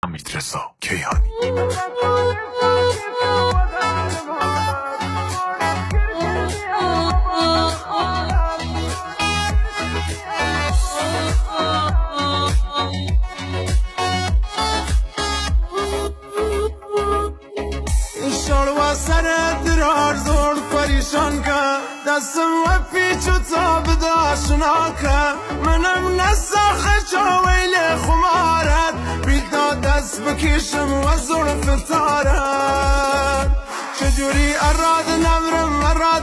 حمیدرضا کیهانی. شلوه سرت درار زور پریشان که دستم و پیچ و تاب داشنا که منم نسخه چاویل خمارت بیتا دست بکشم و زور فتارت چجوری اراد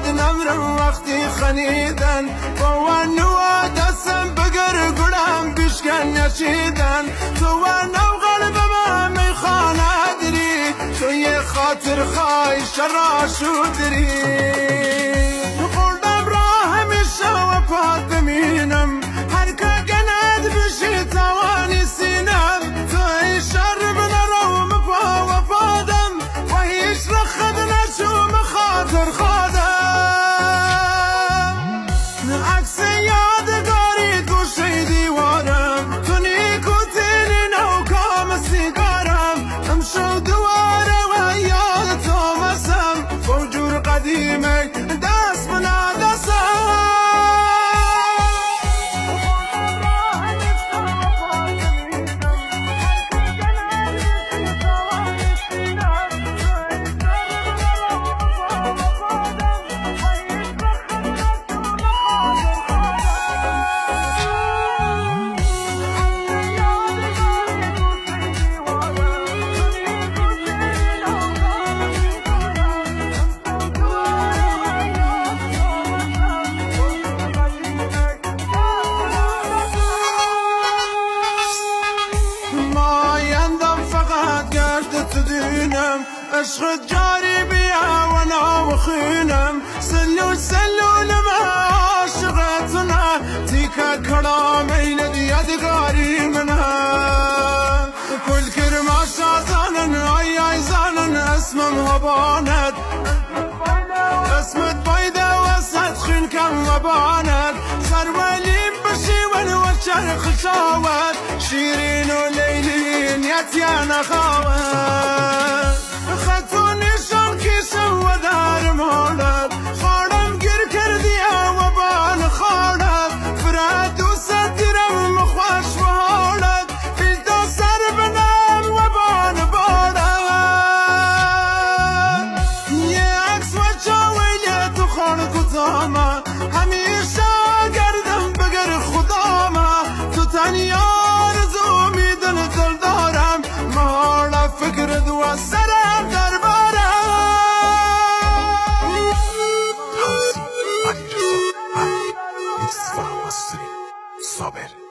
نمرم وقتی خنیدن با نوا دستم بگر گلم بیشکن نشیدن تو و نو قلبم میخانه دری تو یه خاطر خواهی شرا شدری تو قلبم را همیشه و پاک بمینم هر که گند بشی توانی سینم تو ای شر بنرم پا و پادم و هیچ رخد نشوم خاطر خودم عکس یادگاری گوشه دیوارم تو نیکوتین نوکام سیگارم امشو دواره و یاد تو مسم فوجور قدیمه دست بنا دستم تو دینم عشق جاری بیا و ناوخینم سلول ما عاشقتنا تیکا کلام این یادگاری منم کل کرما شازانن ای زانن اسمم هبانت اسمت بایده وسط خین کم و بانت سرولیم بشی و چرخ شاوت شیرین و لیلین یتیان خواهد خطونیشان کشم و دارم حالت خارم گیر کردی و بان خارت فرد و ستیرم مخوش و حالت بیلتا سر بنام و بان بارد یه عکس و چاویلی تو خان کتاما همیشه گردم بگر خداما تو تنیا رزو میدن دل دارم مهالا فکر دو سرم دربارم حمیدرضا و اصفهان صابر